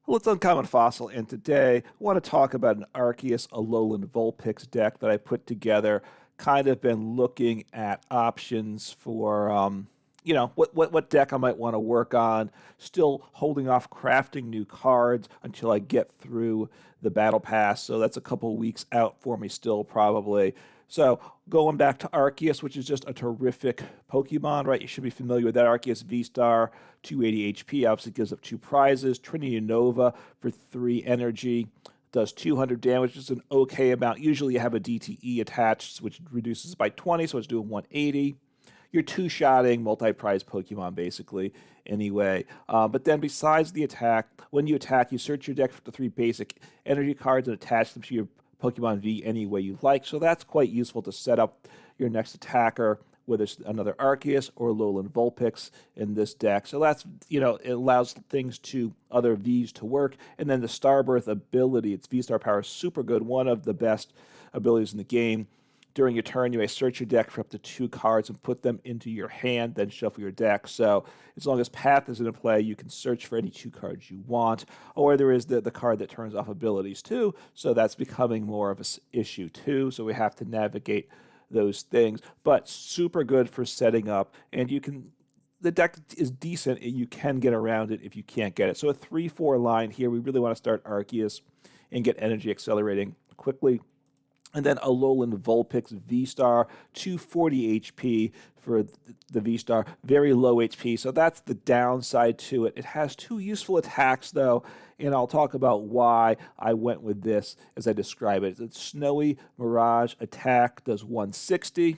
Well, it's Uncommon Fossil, and today I want to talk about an Arceus Alolan Vulpix deck that I put together. Kind of been looking at options for, what deck I might want to work on. Still holding off crafting new cards until I get through the Battle Pass, so that's a couple weeks out for me still, probably. So going back to Arceus, which is just a terrific Pokemon, right? You should be familiar with that. Arceus V-Star, 280 HP, obviously gives up 2 prizes. Trinity Nova for 3 energy, does 200 damage, which is an okay amount. Usually you have a DTE attached, which reduces by 20, so it's doing 180. You're two-shotting multi-prize Pokemon, basically, anyway. But then besides the attack, when you attack, you search your deck for the 3 basic energy cards and attach them to your Pokemon V any way you like. So that's quite useful to set up your next attacker, whether it's another Arceus or Alolan Vulpix in this deck. So that's, it allows things to other Vs to work. And then the Starbirth ability, its V-Star power is super good, one of the best abilities in the game. During your turn, you may search your deck for up to 2 cards and put them into your hand, then shuffle your deck. So as long as Path is in play, you can search for any 2 cards you want. Or there is the card that turns off abilities too, so that's becoming more of an issue too. So we have to navigate those things. But super good for setting up, and the deck is decent, and you can get around it if you can't get it. So a 3-4 line here, we really want to start Arceus and get energy accelerating quickly. And then Alolan Vulpix V-Star, 240 HP for the V-Star, very low HP, so that's the downside to it. It has 2 useful attacks, though, and I'll talk about why I went with this as I describe it. It's Snowy Mirage attack, does 160,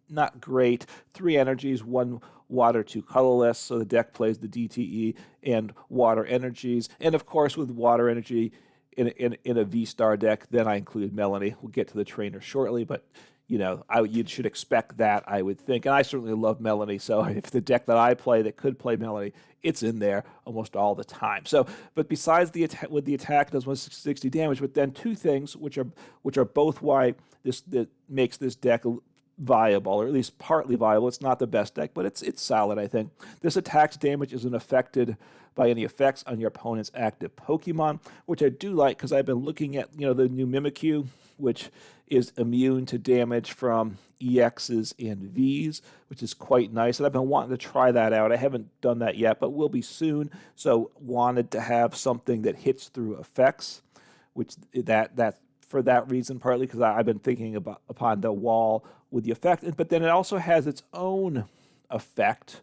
not great. 3 energies, 1 water, 2 colorless, so the deck plays the DTE and water energies. And of course, with water energy, in a V-Star deck, then I included Melony. We'll get to the trainer shortly, but you should expect that, I would think. And I certainly love Melony, so if the deck that I play that could play Melony, it's in there almost all the time. So, but besides with the attack, it does 160 damage. But then 2 things, which are both why that makes this deck viable, or at least partly viable. It's not the best deck, but it's solid, I think. This attack's damage isn't affected by any effects on your opponent's active Pokemon, which I do like because I've been looking at, the new Mimikyu, which is immune to damage from EXs and Vs, which is quite nice. And I've been wanting to try that out. I haven't done that yet, but will be soon. So wanted to have something that hits through effects, which that for that reason, partly because I've been thinking upon the wall with the effect. But then it also has its own effect,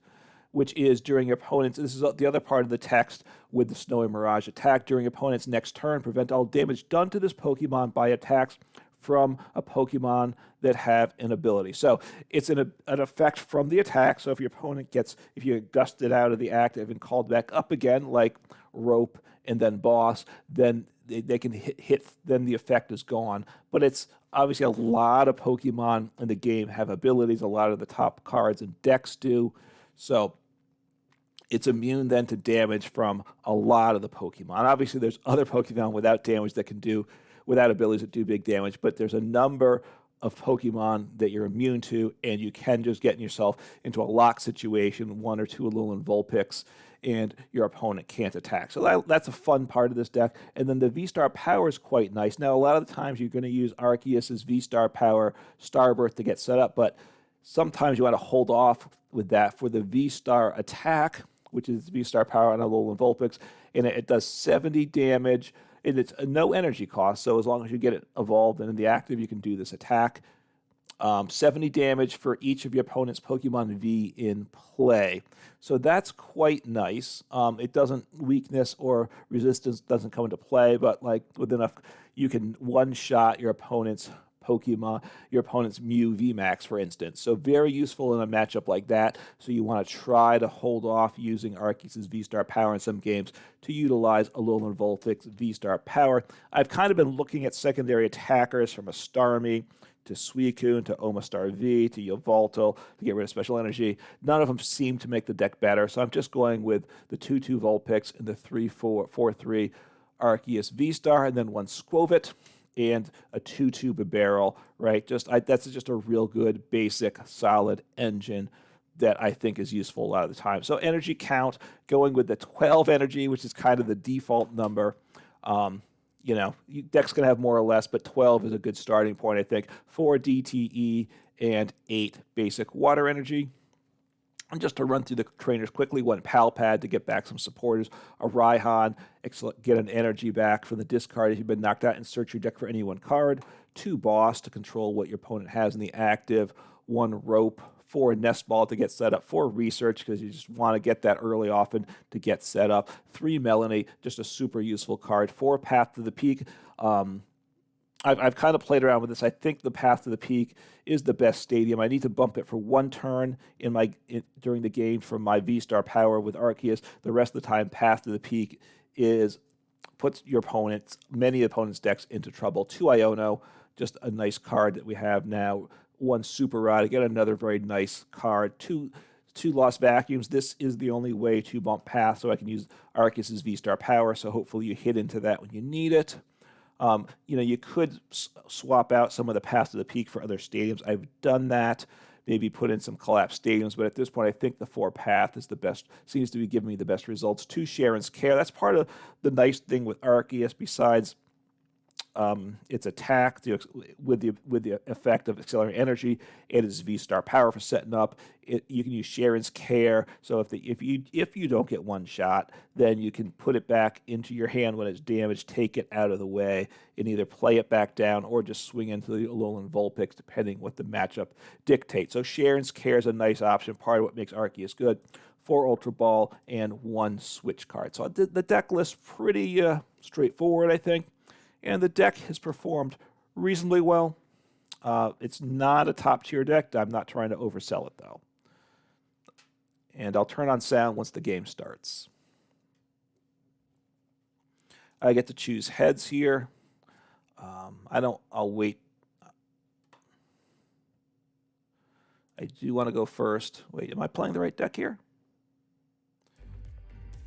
which is during your opponent's, this is the other part of the text with the Snowy Mirage attack, during your opponent's next turn, prevent all damage done to this Pokemon by attacks from a Pokemon that have an ability. So it's an effect from the attack, so if your opponent if you gust it out of the active and called back up again, like Rope and then Boss, then they can hit, then the effect is gone. But it's obviously a lot of Pokemon in the game have abilities, a lot of the top cards and decks do, so it's immune then to damage from a lot of the Pokemon. Obviously, there's other Pokemon without damage without abilities that do big damage, but there's a number of Pokemon that you're immune to, and you can just get yourself into a lock situation, 1 or 2 Alolan Vulpix, and your opponent can't attack. So that's a fun part of this deck. And then the V-Star power is quite nice. Now, a lot of the times you're going to use Arceus's V-Star power, Starbirth, to get set up, but sometimes you want to hold off with that for the V-Star attack, which is V-Star power on Alolan Vulpix, and it does 70 damage, and it's no energy cost, so as long as you get it evolved and in the active, you can do this attack. 70 damage for each of your opponent's Pokemon V in play. So that's quite nice. It doesn't, weakness or resistance doesn't come into play, but like with enough, you can one-shot your opponent's Pokemon, your opponent's Mew VMAX, for instance. So very useful in a matchup like that. So you want to try to hold off using Arceus' V-Star power in some games to utilize Alolan Vulpix V-Star power. I've kind of been looking at secondary attackers from a Starmie to Suicune to Omastar V to Yveltal to get rid of special energy. None of them seem to make the deck better, so I'm just going with the 2-2 Vulpix and the 3-4-3 Arceus V-Star, and then 1 Skwovet and a 2-2 Bibarel, right? That's just a real good, basic, solid engine that I think is useful a lot of the time. So energy count, going with the 12 energy, which is kind of the default number. You know, decks can have more or less, but 12 is a good starting point, I think. 4 DTE and 8 basic water energy. And just to run through the trainers quickly, 1 Pal Pad to get back some supporters, a Raihan, get an energy back from the discard if you've been knocked out, and search your deck for any one card, 2 Boss to control what your opponent has in the active, 1 Rope, 4 Nest Ball to get set up, 4 Research because you just want to get that early often to get set up, 3 Melony, just a super useful card, 4 Path to the Peak. I've kind of played around with this. I think the Path to the Peak is the best stadium. I need to bump it for 1 turn during the game from my V-Star power with Arceus. The rest of the time, Path to the Peak puts your many opponents' decks into trouble. 2 Iono, just a nice card that we have now. 1 Super Rod, again another very nice card. 2 Lost Vacuums. This is the only way to bump Path, so I can use Arceus's V-Star power. So hopefully you hit into that when you need it. You know, you could swap out some of the Path to the Peak for other stadiums. I've done that. Maybe put in some collapsed stadiums, but at this point, I think the 4 Path is the best. Seems to be giving me the best results. 2 Cheren's Care. That's part of the nice thing with Arceus. Besides its attack with the effect of accelerating energy, and its V-Star power for setting up. You can use Cheren's Care. So if you don't get one shot, then you can put it back into your hand when it's damaged, take it out of the way, and either play it back down or just swing into the Alolan Vulpix, depending what the matchup dictates. So Cheren's Care is a nice option, part of what makes Arceus good. 4 Ultra Ball and 1 Switch card. So the deck list pretty straightforward, I think. And the deck has performed reasonably well. It's not a top-tier deck. I'm not trying to oversell it, though. And I'll turn on sound once the game starts. I get to choose heads here. I'll wait. I do want to go first. Wait, am I playing the right deck here?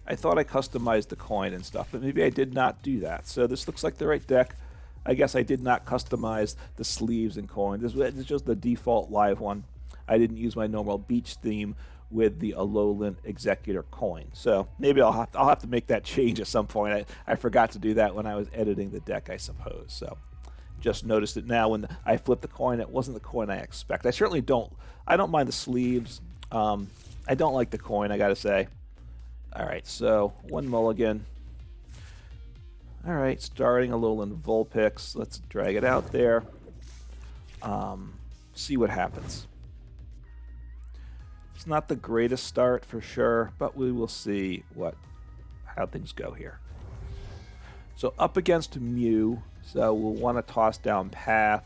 I thought I customized the coin and stuff, but maybe I did not do that. So this looks like the right deck. I guess I did not customize the sleeves and coin. This is just the default live one. I didn't use my normal beach theme with the Alolan Executor coin. So maybe I'll have to make that change at some point. I forgot to do that when I was editing the deck, I suppose. So just noticed it now when I flipped the coin. It wasn't the coin I expect. I certainly don't mind the sleeves. I don't like the coin, I got to say. All right, so 1 mulligan. All right, starting Alolan Vulpix. Let's drag it out there. See what happens. It's not the greatest start for sure, but we will see how things go here. So up against Mew, so we'll want to toss down Path.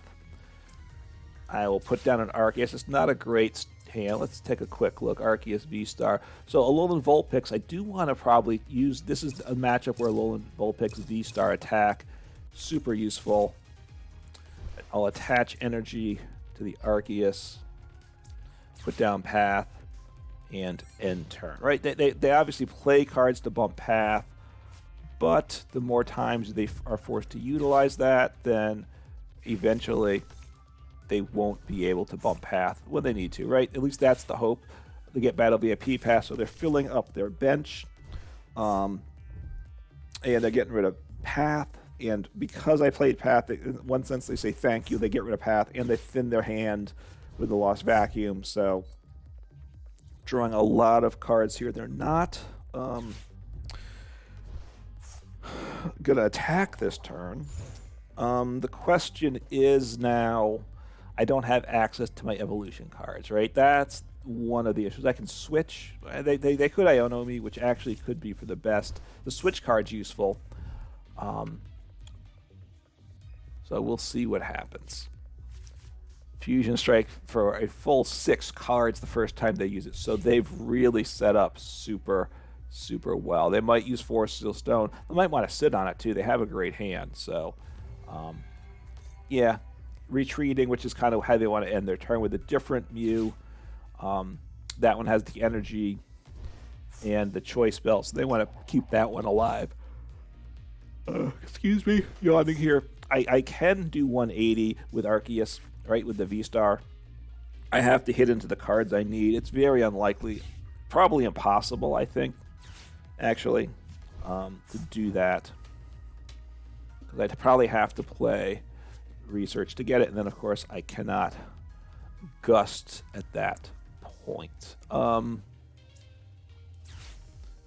I will put down an Arceus. It's not a great hand. Let's take a quick look. Arceus V-Star. So Alolan Vulpix, I do want to probably use, this is a matchup where Alolan Vulpix V-Star attack, super useful. I'll attach energy to the Arceus, put down Path, and end turn. Right? They obviously play cards to bump Path, but the more times they are forced to utilize that, then eventually they won't be able to bump Path when they need to, right? At least that's the hope. They get Battle VIP Pass, so they're filling up their bench. And they're getting rid of Path. And because I played Path, in one sense they say thank you, they get rid of Path, and they thin their hand with the Lost Vacuum. So drawing a lot of cards here. They're not going to attack this turn. The question is now, I don't have access to my evolution cards, right? That's one of the issues. I can switch. They could Iono me, which actually could be for the best. The switch card's useful. So we'll see what happens. Fusion Strike for a full 6 cards the first time they use it. So they've really set up super, super well. They might use Force Steel Stone. They might want to sit on it too. They have a great hand. So, yeah. Retreating, which is kind of how they want to end their turn with a different Mew. That one has the energy and the choice belt, so they want to keep that one alive. Excuse me, yawning here. I can do 180 with Arceus, right, with the V-Star. I have to hit into the cards I need. It's very unlikely, probably impossible, I think, actually, to do that. Because I'd probably have to play research to get it, and then, of course, I cannot gust at that point.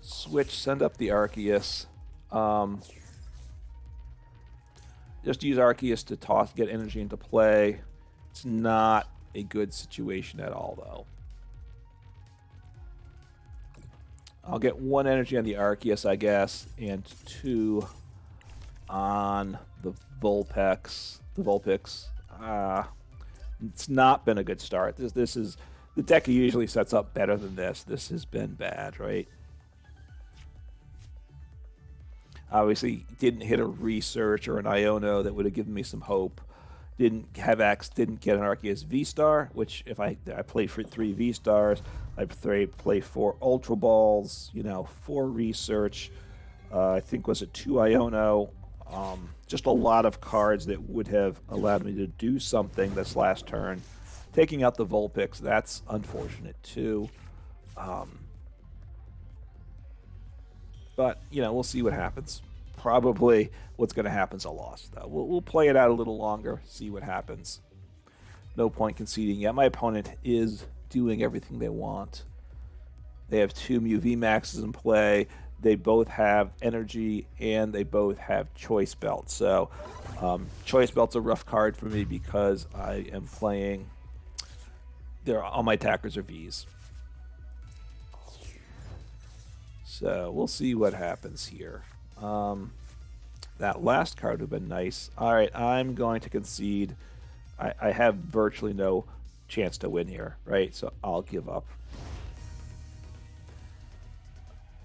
Switch, send up the Arceus. Just use Arceus to get energy into play. It's not a good situation at all, though. I'll get 1 energy on the Arceus, I guess, and 2 on the Vulpix. It's not been a good start. This is the deck usually sets up better than this. This has been bad, right? Obviously, didn't hit a research or an Iono that would have given me some hope. Didn't get an Arceus V-Star, which if I play for 3 V-Stars, I play 4 Ultra Balls, 4 research. I think was it 2 Iono. Just a lot of cards that would have allowed me to do something this last turn. Taking out the Vulpix, that's unfortunate too. But, we'll see what happens. Probably what's going to happen is a loss, though. We'll play it out a little longer, see what happens. No point conceding yet. My opponent is doing everything they want. They have 2 Mew VMAXs in play. They both have energy, and they both have Choice Belt. So, Choice Belt's a rough card for me because I am playing... all my attackers are Vs. So we'll see what happens here. That last card would have been nice. All right, I'm going to concede. I have virtually no chance to win here, right? So I'll give up.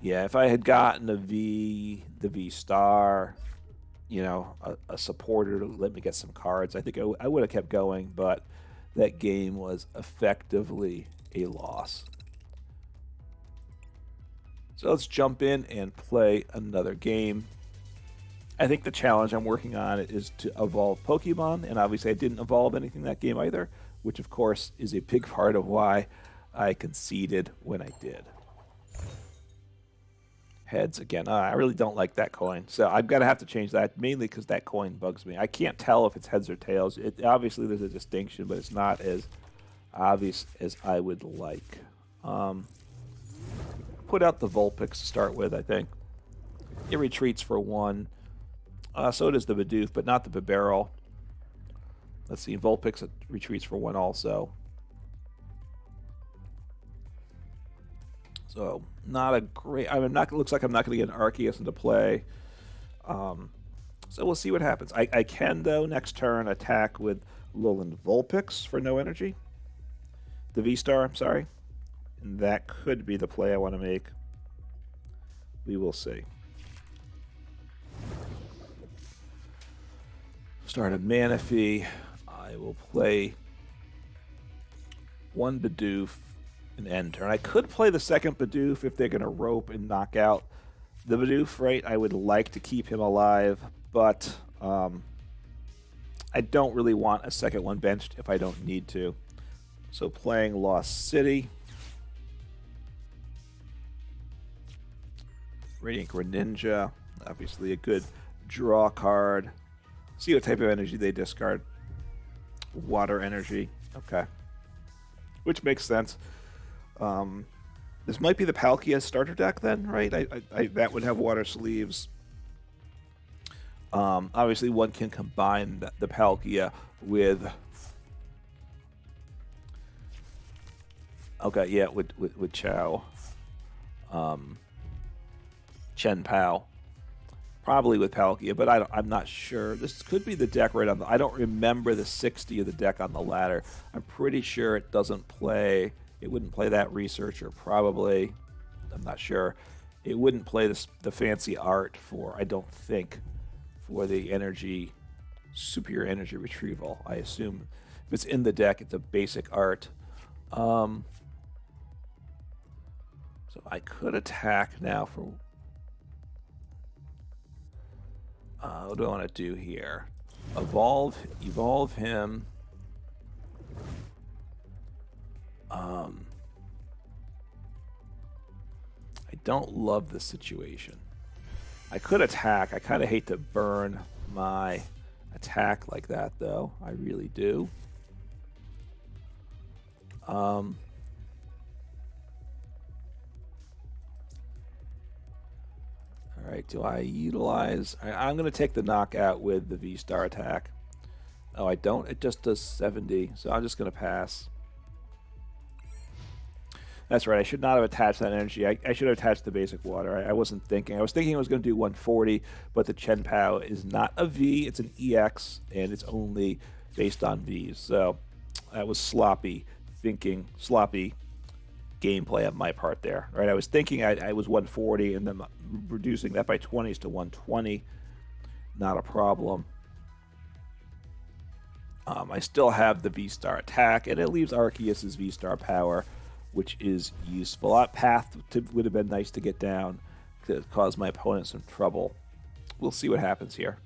Yeah, if I had gotten the V-Star, a supporter to let me get some cards, I think I would have kept going, but that game was effectively a loss. So let's jump in and play another game. I think the challenge I'm working on is to evolve Pokemon, and obviously I didn't evolve anything that game either, which of course is a big part of why I conceded when I did. Heads again. I really don't like that coin, so I'm going to have to change that, mainly because that coin bugs me. I can't tell if it's heads or tails. Obviously there's a distinction, but it's not as obvious as I would like. Put out the Vulpix to start with, I think. It retreats for 1. So does the Bidoof, but not the Bibarel. Let's see, Vulpix retreats for 1 also. So, not a great... looks like I'm not going to get an Arceus into play. So we'll see what happens. I can, though, next turn attack with Alolan Vulpix for no energy. The V-Star, I'm sorry. And that could be the play I want to make. We will see. Start a Manaphy. I will play 1 Bidoof and end turn. I could play the second Bidoof if they're going to rope and knock out the Bidoof, right? I would like to keep him alive, but I don't really want a second one benched if I don't need to. So playing Lost City. Radiant Greninja, obviously a good draw card. See what type of energy they discard. Water energy. Okay. Which makes sense. This might be the Palkia starter deck then, right? That would have water sleeves. Obviously, one can combine the Palkia with... Okay, yeah, with Chow. Chen Pao. Probably with Palkia, but I'm not sure. This could be the deck right on the... I don't remember the 60 of the deck on the ladder. I'm pretty sure it doesn't play... It wouldn't play that researcher, probably. I'm not sure. It wouldn't play the fancy art for, I don't think, for the energy, superior energy retrieval. I assume if it's in the deck, it's a basic art. So I could attack now for... what do I want to do here? Evolve him. don't love this situation. I could attack. I kind of hate to burn my attack like that, though. I really do. All right, do I utilize... I'm going to take the knockout with the V-Star attack. Oh, I don't? It just does 70, so I'm just going to pass. That's right, I should not have attached that energy. I should have attached the basic water. I wasn't thinking. I was thinking I was going to do 140, but the Cheren PAL is not a V, it's an EX, and it's only based on Vs. So that was sloppy thinking, sloppy gameplay on my part there. Right, I was thinking I was 140, and then reducing that by 20s to 120. Not a problem. I still have the V-Star attack, and it leaves Arceus' V-Star power, which is useful. Path would have been nice to get down to cause my opponent some trouble. We'll see what happens here.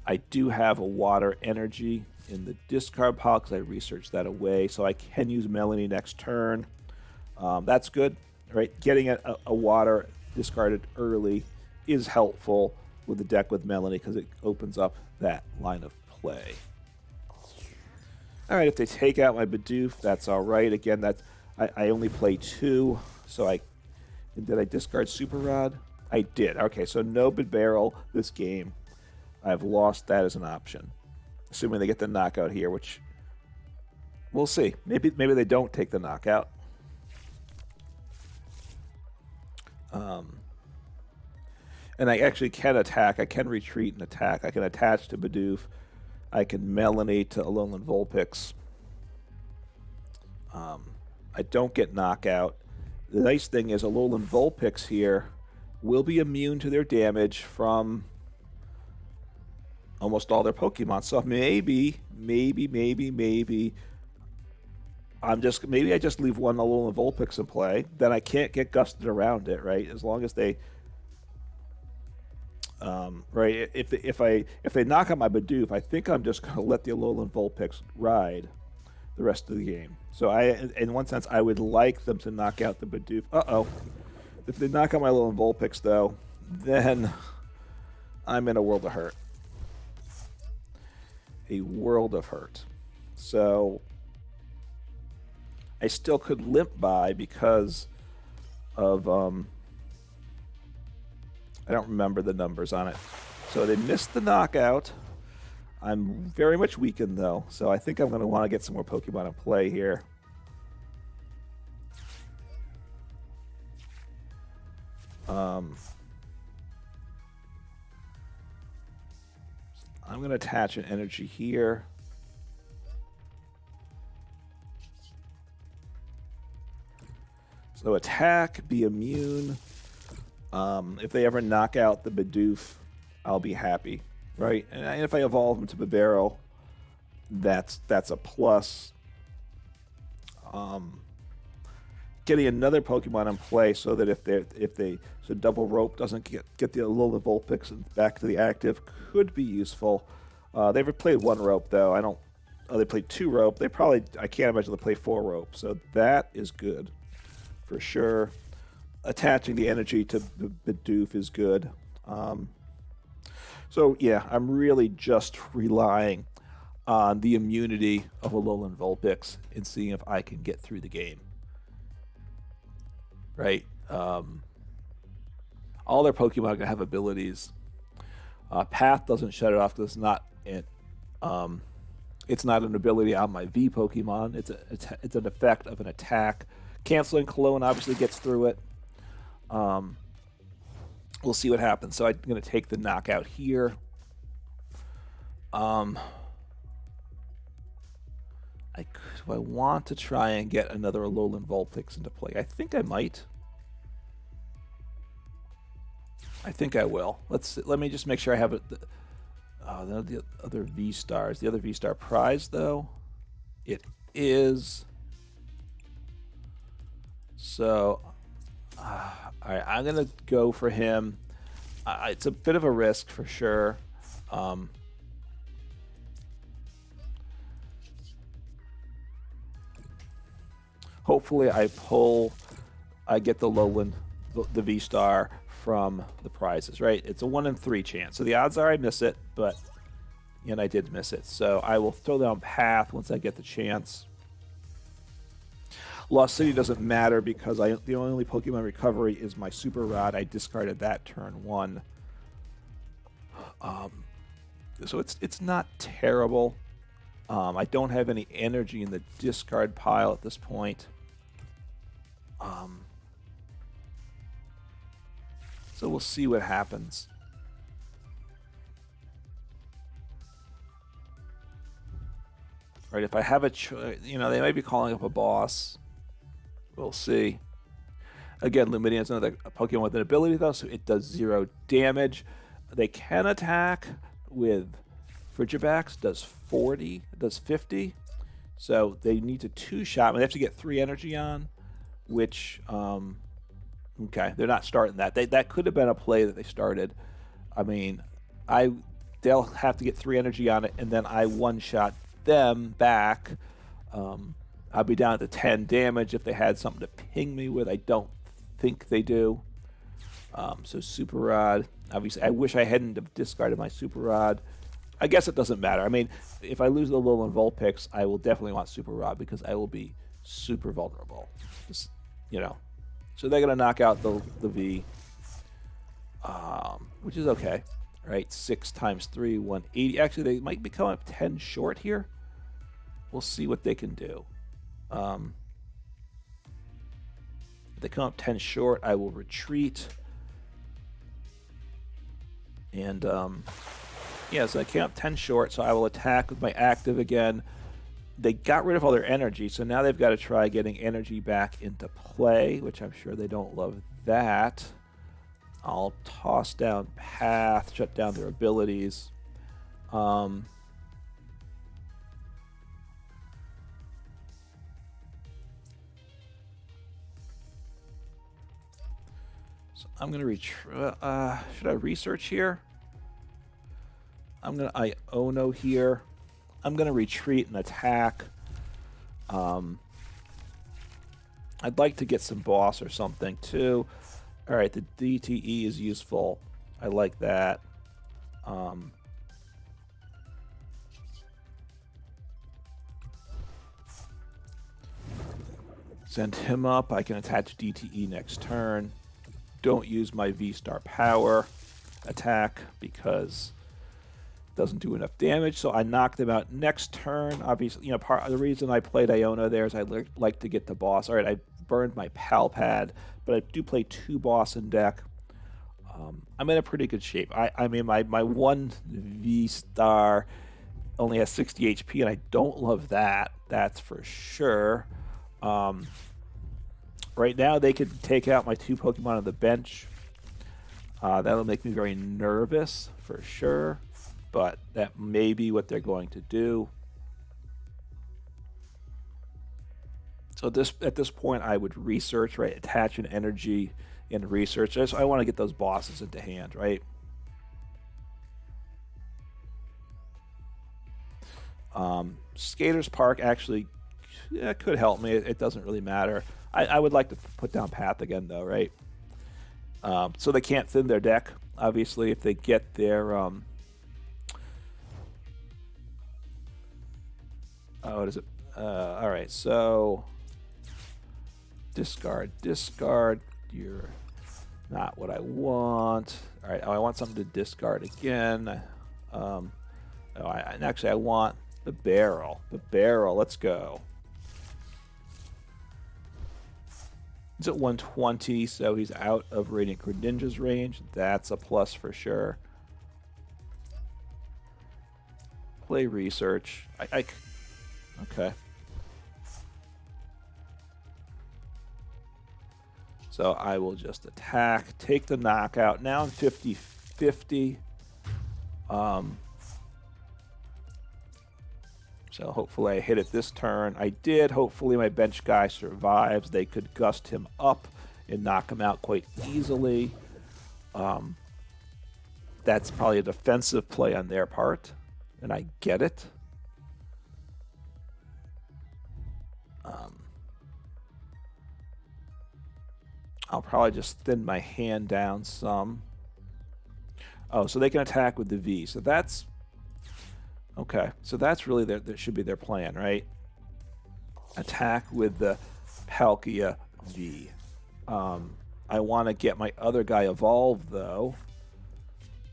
I do have a water energy in the discard pile because I researched that away, so I can use Melony next turn. That's good, right? Getting a water discarded early is helpful with the deck with Melony because it opens up that line of play. All right, if they take out my Bidoof, that's all right. Again, I only play 2, so did I discard Super Rod? I did. Okay, so no Bibarel this game. I've lost that as an option, assuming they get the knockout here, which we'll see. Maybe they don't take the knockout. And I actually can attack. I can retreat and attack. I can attach to Bidoof. I can Melony to Alolan Vulpix. I don't get knockout. The nice thing is Alolan Vulpix here will be immune to their damage from almost all their Pokemon. So maybe I just leave one Alolan Vulpix in play. Then I can't get gusted around it, right? As long as they right, if they knock out my Bidoof, I think I'm just going to let the Alolan Vulpix ride the rest of the game. So in one sense, I would like them to knock out the Bidoof. Uh-oh. If they knock out my Alolan Vulpix, though, then I'm in a world of hurt. A world of hurt. So I still could limp by because of... I don't remember the numbers on it. So they missed the knockout. I'm very much weakened, though, so I think I'm going to want to get some more Pokemon in play here. I'm going to attach an energy here. So attack, be immune. If they ever knock out the Bidoof, I'll be happy, right? And if I evolve them to Bibarel, that's a plus. Getting another Pokemon in play so that so double rope doesn't get the Alolan Vulpix back to the active could be useful. They've played 1 rope though. They played 2 rope. I can't imagine they play 4 rope. So that is good for sure. Attaching the energy to the Bidoof is good. So yeah, I'm really just relying on the immunity of Alolan Vulpix and seeing if I can get through the game. Right? All their Pokemon are going to have abilities. Path doesn't shut it off because it's not an ability on my V Pokemon. It's an effect of an attack. Canceling Cologne obviously gets through it. We'll see what happens. So I'm going to take the knockout here. Do I want to try and get another Alolan Vulpix into play? I think I might. I think I will. Let me just make sure I have it. The other V-Stars. The other V-Star prize, though, it is. So, all right, I'm going to go for him. It's a bit of a risk for sure. Hopefully I pull I get the Alolan, the V-Star from the prizes, right? It's a 1 in 3 chance. So the odds are I miss it, but and I did miss it. So I will throw down Path once I get the chance. Lost City doesn't matter because the only Pokemon recovery is my Super Rod. I discarded that turn 1. So it's not terrible. I don't have any energy in the discard pile at this point. So we'll see what happens. Right, if I have a choice, they might be calling up a boss. We'll see. Again, Lumineon is another Pokemon with an ability, though, so it does 0 damage. They can attack with Frigibax, does 40, does 50. So they need to 2-shot. They have to get 3 energy on, which, okay, they're not starting that. That could have been a play that they started. I mean, they'll have to get 3 energy on it, and then I 1-shot them back. I'll be down to 10 damage if they had something to ping me with. I don't think they do. So Super Rod. Obviously, I wish I hadn't have discarded my Super Rod. I guess it doesn't matter. I mean, if I lose the Alolan Vulpix, I will definitely want Super Rod because I will be super vulnerable. Just, So they're going to knock out the V, which is okay. Right, 6 times 3, 180. Actually, they might become up 10 short here. We'll see what they can do. If they come up 10 short, I will retreat. And, so I came up 10 short, so I will attack with my active again. They got rid of all their energy, so now they've got to try getting energy back into play, which I'm sure they don't love that. I'll toss down Path, shut down their abilities. So I'm going to should I research here? I'm going to Iono here. I'm going to retreat and attack. I'd like to get some boss or something too. All right, the DTE is useful. I like that. Send him up. I can attach DTE next turn. Don't use my V-Star power attack because it doesn't do enough damage. So I knock them out next turn. Obviously, part of the reason I played Iono there is I like to get the boss. All right, I burned my Pal Pad, but I do play 2 boss in deck. I'm in a pretty good shape. I mean, my one V-Star only has 60 HP, and I don't love that. That's for sure. Right now, they could take out my 2 Pokemon on the bench. That'll make me very nervous, for sure. But that may be what they're going to do. So at this point, I would research, right? Attach an energy in research. I want to get those bosses into hand, right? Skaters Park actually could help me. It doesn't really matter. I would like to put down Path again, though, right? So they can't thin their deck, obviously, if they get their... what is it? All right, so... Discard. You're not what I want. All right, I want something to discard again. Actually, I want the barrel. Let's go. He's at 120, so he's out of Radiant Greninja's range. That's a plus for sure. Play research. Okay. So I will just attack, take the knockout. Now I'm 50-50. So hopefully I hit it this turn. I did. Hopefully my bench guy survives. They could gust him up and knock him out quite easily. That's probably a defensive play on their part, and I get it. I'll probably just thin my hand down some. Oh, so they can attack with the V. So that's okay. So that's really that should be their plan, right? Attack with the Palkia V. I want to get my other guy evolved, though.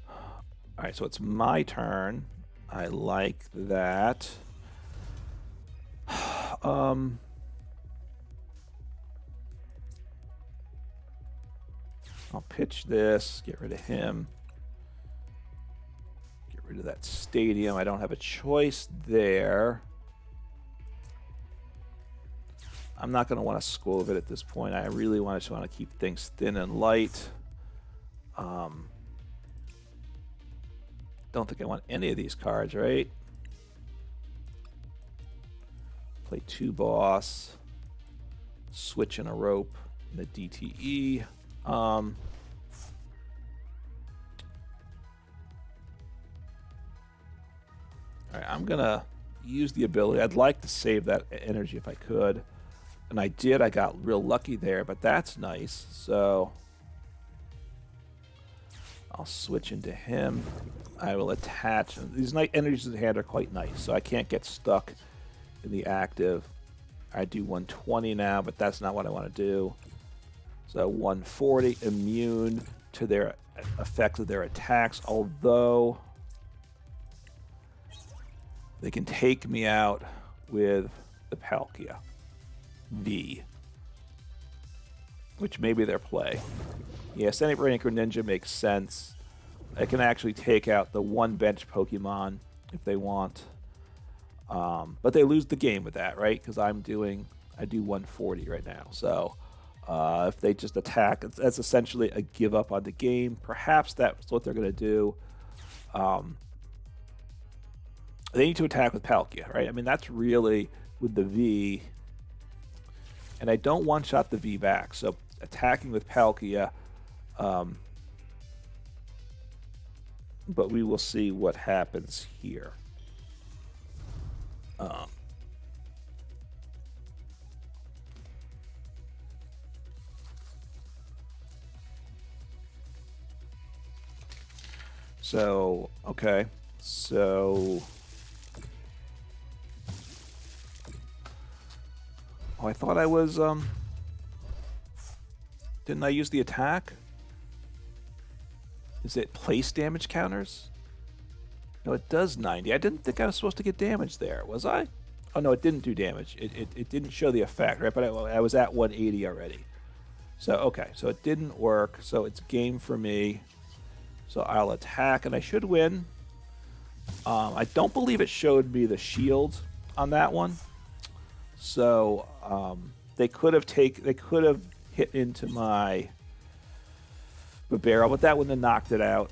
All right, so it's my turn. I like that. I'll pitch this, get rid of him. Get rid of that stadium. I don't have a choice there. I'm not going to want to Skwovet at this point. I really just want to keep things thin and light. Don't think I want any of these cards, right? Play 2 boss. Switch in a rope. And the DTE. All right, I'm going to use the ability. I'd like to save that energy if I could. And I did. I got real lucky there, but that's nice. So I'll switch into him. I will attach. These energies in the hand are quite nice, so I can't get stuck in the active. I do 120 now, but that's not what I want to do. So 140, immune to their effects of their attacks, although they can take me out with the Palkia V, which may be their play. Yeah, Sending Brain Anchor Ninja makes sense. I can actually take out the one bench Pokemon if they want. But they lose the game with that, right? Because I do 140 right now. So if they just attack, that's essentially a give up on the game. Perhaps that's what they're going to do. They need to attack with Palkia, right? I mean, that's really with the V. And I don't one-shot the V back. So attacking with Palkia. But we will see what happens here. So, okay. So... Oh, I thought I was, didn't I use the attack? Is it place damage counters? No, it does 90. I didn't think I was supposed to get damage there, was I? Oh, no, it didn't do damage. It didn't show the effect, right? But I was at 180 already. So, okay, so it didn't work. So it's game for me. So I'll attack, and I should win. I don't believe it showed me the shield on that one. So they could have hit into my Bibarel, but that wouldn't have knocked it out.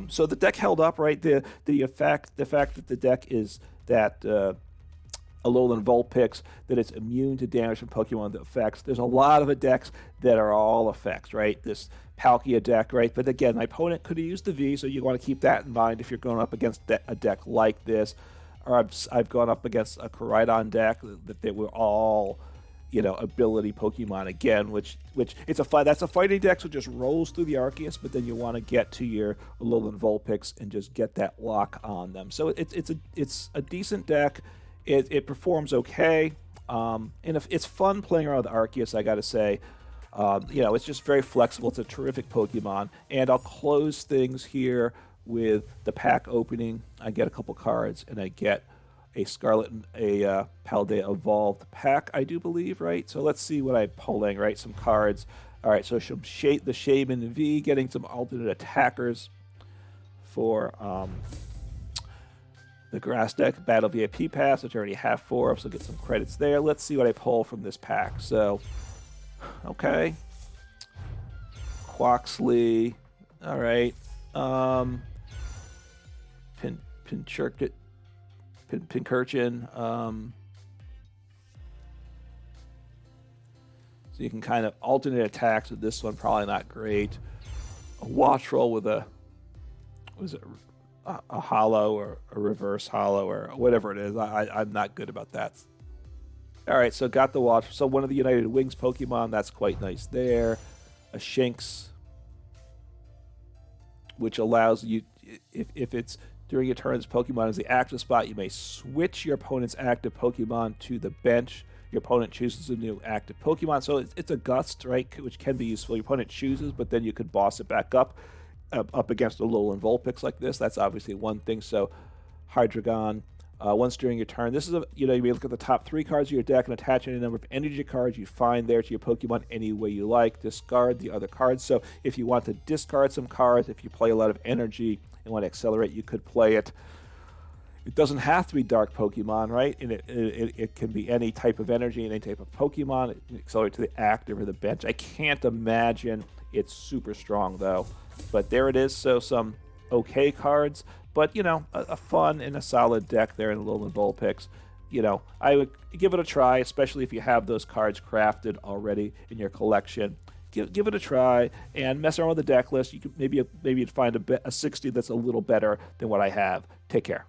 So the deck held up, right? The fact that the deck is that Alolan Vulpix, that it's immune to damage from Pokemon effects. There's a lot of decks that are all effects, right? This Palkia deck, right? But again, my opponent could have used the V, so you want to keep that in mind if you're going up against a deck like this. Or I've gone up against a Koraidon deck that they were all, ability Pokemon again, which that's a fighting deck, so it just rolls through the Arceus, but then you want to get to your Alolan Vulpix and just get that lock on them. So it's a decent deck. It performs okay, and if it's fun playing around with Arceus, I got to say. It's just very flexible. It's a terrific Pokemon, and I'll close things here with the pack opening. I get a couple cards, and I get a Scarlet and a Paldea Evolved pack, I do believe, right? So let's see what I'm pulling, right? Some cards. All right, so the Shaman V, getting some alternate attackers for the grass deck. Battle VIP Pass, which I already have 4 of, so get some credits there. Let's see what I pull from this pack. So, okay. Quaxley. All right. Pincurchin. So you can kind of alternate attacks with this one. Probably not great. A Wattrel with a hollow or a reverse hollow or whatever it is. I'm not good about that. All right, so got the watch. So one of the United Wings Pokemon, that's quite nice there. A Shinx, which allows you, if it's during your turn, this Pokemon is the active spot, you may switch your opponent's active Pokemon to the bench. Your opponent chooses a new active Pokemon. So it's a Gust, right, which can be useful. Your opponent chooses, but then you could boss it back up against a Alolan Vulpix like this. That's obviously one thing. So Hydreigon. Once during your turn, this is you may look at the top 3 cards of your deck and attach any number of energy cards you find there to your Pokemon any way you like. Discard the other cards. So if you want to discard some cards, if you play a lot of energy and want to accelerate, you could play it. It doesn't have to be Dark Pokemon, right? And it can be any type of energy and any type of Pokemon. It can accelerate to the active or the bench. I can't imagine it's super strong, though. But there it is. So some okay cards. But, a fun and a solid deck there in Alolan Vulpix. I would give it a try, especially if you have those cards crafted already in your collection. Give it a try and mess around with the deck list. You could maybe you'd find a 60 that's a little better than what I have. Take care.